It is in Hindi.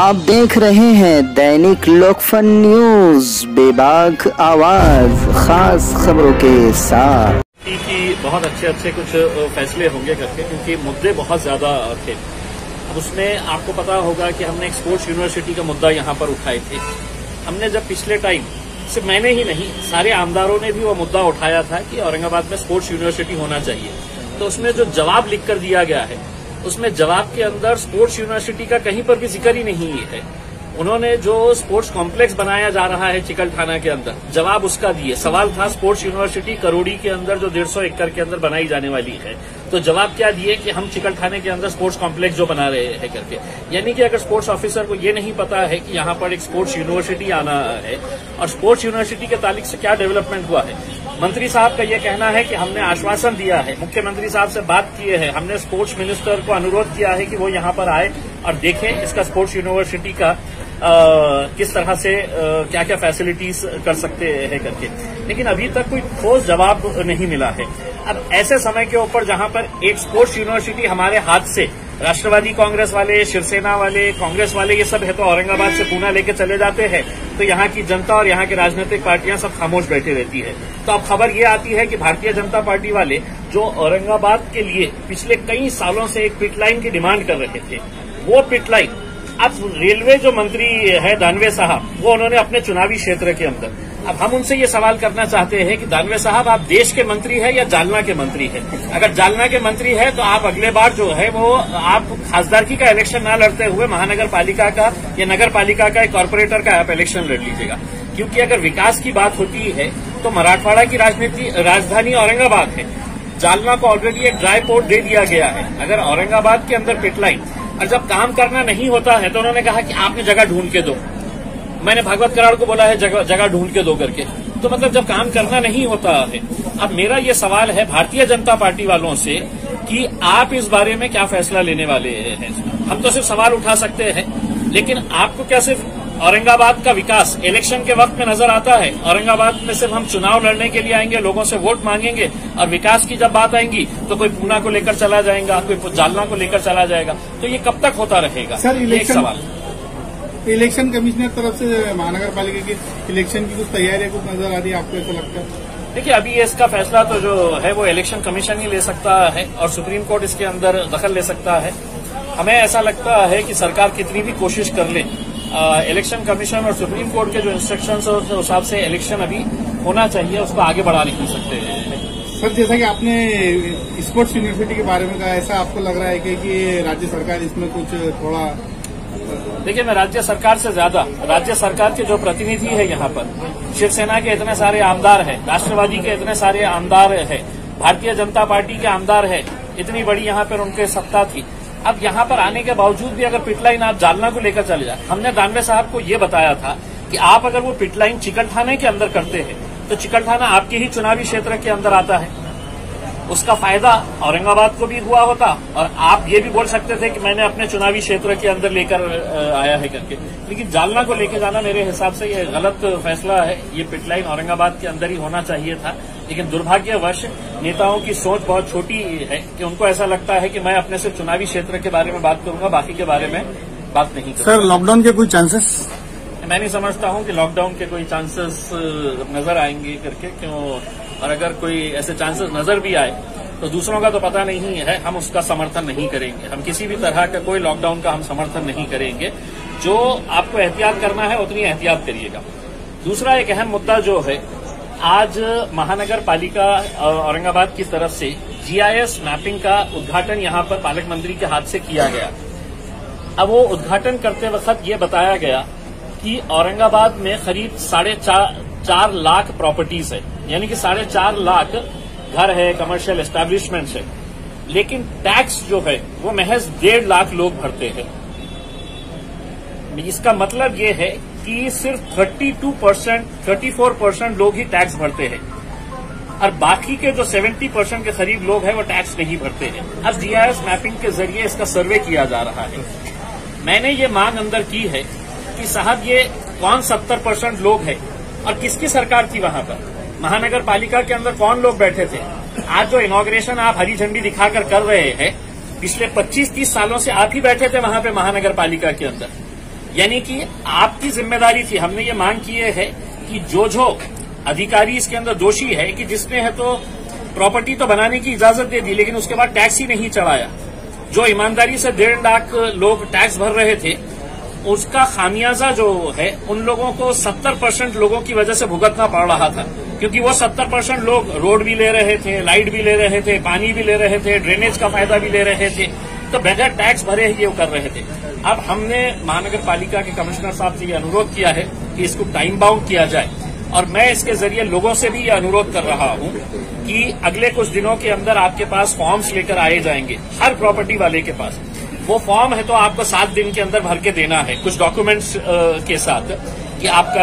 आप देख रहे हैं दैनिक लोकफन न्यूज, बेबाक आवाज, खास खबरों के साथ। कि बहुत अच्छे कुछ फैसले होंगे करके, क्योंकि मुद्दे बहुत ज्यादा थे। अब उसमें आपको पता होगा कि हमने एक स्पोर्ट्स यूनिवर्सिटी का मुद्दा यहाँ पर उठाए थे। हमने जब पिछले टाइम, सिर्फ मैंने ही नहीं सारे आमदारों ने भी वो मुद्दा उठाया था कि औरंगाबाद में स्पोर्ट्स यूनिवर्सिटी होना चाहिए, तो उसमें जो जवाब लिख कर दिया गया है उसमें जवाब के अंदर स्पोर्ट्स यूनिवर्सिटी का कहीं पर भी जिक्र ही नहीं है। उन्होंने जो स्पोर्ट्स कॉम्प्लेक्स बनाया जा रहा है चिकलठाना के अंदर, जवाब उसका दिए। सवाल था स्पोर्ट्स यूनिवर्सिटी करोड़ी के अंदर जो 150 एकड़ के अंदर बनाई जाने वाली है, तो जवाब क्या दिए कि हम चिकलठाने के अंदर स्पोर्ट्स कॉम्प्लेक्स जो बना रहे हैं करके। यानी कि अगर स्पोर्ट्स ऑफिसर को ये नहीं पता है कि यहाँ पर एक स्पोर्ट्स यूनिवर्सिटी आना है और स्पोर्ट्स यूनिवर्सिटी के ताल्लुक से क्या डेवलपमेंट हुआ है। मंत्री साहब का ये कहना है कि हमने आश्वासन दिया है, मुख्यमंत्री साहब से बात किए है, हमने स्पोर्ट्स मिनिस्टर को अनुरोध किया है कि वो यहाँ पर आए और देखें इसका स्पोर्ट्स यूनिवर्सिटी का किस तरह से क्या क्या फैसिलिटीज कर सकते हैं करके, लेकिन अभी तक कोई ठोस जवाब नहीं मिला है। अब ऐसे समय के ऊपर जहां पर एक स्पोर्ट्स यूनिवर्सिटी हमारे हाथ से राष्ट्रवादी कांग्रेस वाले, शिवसेना वाले, कांग्रेस वाले ये सब है तो औरंगाबाद से पूना लेके चले जाते हैं, तो यहाँ की जनता और यहाँ की राजनीतिक पार्टियां सब खामोश बैठी रहती है। तो अब खबर ये आती है कि भारतीय जनता पार्टी वाले जो औरंगाबाद के लिए पिछले कई सालों से एक पिट लाइन की डिमांड कर रहे थे, वो पिट लाइन अब रेलवे जो मंत्री है दानवे साहब, वो उन्होंने अपने चुनावी क्षेत्र के अंदर, अब हम उनसे ये सवाल करना चाहते हैं कि दानवे साहब आप देश के मंत्री है या जालना के मंत्री है? अगर जालना के मंत्री है तो आप अगले बार जो है वो आप खासदारकी का इलेक्शन ना लड़ते हुए महानगर पालिका का या नगर पालिका का एक कॉर्पोरेटर का आप इलेक्शन लड़ लीजिएगा, क्योंकि अगर विकास की बात होती है तो मराठवाड़ा की राजधानी औरंगाबाद है। जालना को ऑलरेडी एक ड्राई पोर्ट दे दिया गया है। अगर औरंगाबाद के अंदर पिटलाइन, और जब काम करना नहीं होता है तो उन्होंने कहा कि आपने जगह ढूंढ के दो। मैंने भागवत कराड़ को बोला है जगह ढूंढ के दो करके, तो मतलब जब काम करना नहीं होता है। अब मेरा ये सवाल है भारतीय जनता पार्टी वालों से कि आप इस बारे में क्या फैसला लेने वाले हैं। हम तो सिर्फ सवाल उठा सकते हैं, लेकिन आपको क्या सिर्फ औरंगाबाद का विकास इलेक्शन के वक्त में नजर आता है? औरंगाबाद में सिर्फ हम चुनाव लड़ने के लिए आएंगे, लोगों से वोट मांगेंगे, और विकास की जब बात आएंगी तो कोई पूना को लेकर चला जाएगा, कोई जालना को लेकर चला जाएगा। तो ये कब तक होता रहेगा? सर, एक सवाल, इलेक्शन कमिश्नर तरफ से महानगर पालिका की इलेक्शन की कुछ तैयारियां कुछ नजर आ रही है, आपको ऐसा लगता है? देखिए, अभी इसका फैसला तो जो है वो इलेक्शन कमीशन ही ले सकता है और सुप्रीम कोर्ट इसके अंदर दखल ले सकता है। हमें ऐसा लगता है कि सरकार कितनी भी कोशिश कर ले, इलेक्शन कमीशन और सुप्रीम कोर्ट के जो इंस्ट्रक्शंस है उस हिसाब से इलेक्शन अभी होना चाहिए, उसको आगे बढ़ा नहीं सकते हैं। सर, जैसा कि आपने स्पोर्ट्स यूनिवर्सिटी के बारे में कहा, ऐसा आपको लग रहा है कि राज्य सरकार इसमें कुछ थोड़ा? देखिए, मैं राज्य सरकार से ज्यादा राज्य सरकार के जो प्रतिनिधि है यहाँ पर, शिवसेना के इतने सारे आमदार हैं, राष्ट्रवादी के इतने सारे आमदार हैं, भारतीय जनता पार्टी के आमदार हैं, इतनी बड़ी यहाँ पर उनके सत्ता थी। अब यहाँ पर आने के बावजूद भी अगर पिटलाइन आप जालना को लेकर चले जाए, हमने दानवे साहब को ये बताया था कि आप अगर वो पिटलाइन चिकलठाने के अंदर करते हैं तो चिकलठाना आपके ही चुनावी क्षेत्र के अंदर आता है, उसका फायदा औरंगाबाद को भी हुआ होता, और आप ये भी बोल सकते थे कि मैंने अपने चुनावी क्षेत्र के अंदर लेकर आया है करके। लेकिन जालना को लेकर जाना मेरे हिसाब से ये गलत फैसला है। ये पिटलाइन औरंगाबाद के अंदर ही होना चाहिए था, लेकिन दुर्भाग्यवश नेताओं की सोच बहुत छोटी है कि उनको ऐसा लगता है कि मैं अपने से चुनावी क्षेत्र के बारे में बात करूंगा, बाकी के बारे में बात नहीं करूंगा। सर, लॉकडाउन के कोई चांसेस? मैं नहीं समझता हूं कि लॉकडाउन के कोई चांसेस नजर आएंगे करके, क्यों, और अगर कोई ऐसे चांसेस नजर भी आए तो दूसरों का तो पता नहीं है, हम उसका समर्थन नहीं करेंगे। हम किसी भी तरह का कोई लॉकडाउन का हम समर्थन नहीं करेंगे। जो आपको एहतियात करना है उतनी एहतियात करिएगा। दूसरा एक अहम मुद्दा जो है, आज महानगर पालिका औरंगाबाद की तरफ से जीआईएस मैपिंग का उद्घाटन यहाँ पर पालक मंत्री के हाथ से किया गया। अब वो उद्घाटन करते वक्त ये बताया गया कि औरंगाबाद में करीब 4.5 लाख प्रॉपर्टीज है, यानी कि 4.5 लाख घर है, कमर्शियल एस्टैब्लिशमेंट्स है, लेकिन टैक्स जो है वो महज 1.5 लाख लोग भरते हैं। इसका मतलब ये है कि सिर्फ 34% लोग ही टैक्स भरते हैं, और बाकी के जो 70% के करीब लोग हैं वो टैक्स नहीं भरते हैं। अब जीआईएस मैपिंग के जरिए इसका सर्वे किया जा रहा है। मैंने ये मांग अंदर की है कि साहब ये कौन 70% लोग हैं और किसकी सरकार थी वहां पर? महानगर पालिका के अंदर कौन लोग बैठे थे? आज जो इनॉग्रेशन आप हरी झंडी दिखाकर कर रहे हैं, पिछले 25-30 सालों से आप ही बैठे थे वहां पे महानगर पालिका के अंदर। यानी कि आपकी जिम्मेदारी थी, हमने ये मांग की है कि जो अधिकारी इसके अंदर दोषी है कि जिसने है तो प्रॉपर्टी तो बनाने की इजाजत दे दी लेकिन उसके बाद टैक्स ही नहीं चढ़ाया, जो ईमानदारी से 1.5 लाख लोग टैक्स भर रहे थे उसका खामियाजा जो है उन लोगों को 70% लोगों की वजह से भुगतना पड़ रहा था, क्योंकि वो 70% लोग रोड भी ले रहे थे, लाइट भी ले रहे थे, पानी भी ले रहे थे, ड्रेनेज का फायदा भी ले रहे थे, तो बगैर टैक्स भरे ही ये कर रहे थे। अब हमने महानगर पालिका के कमिश्नर साहब से ये अनुरोध किया है कि इसको टाइम बाउंड किया जाए, और मैं इसके जरिए लोगों से भी ये अनुरोध कर रहा हूं कि अगले कुछ दिनों के अंदर आपके पास फॉर्म्स लेकर आए जाएंगे, हर प्रॉपर्टी वाले के पास। वो फॉर्म है तो आपको 7 दिन के अंदर भर के देना है कुछ डॉक्यूमेंट्स के साथ कि आपका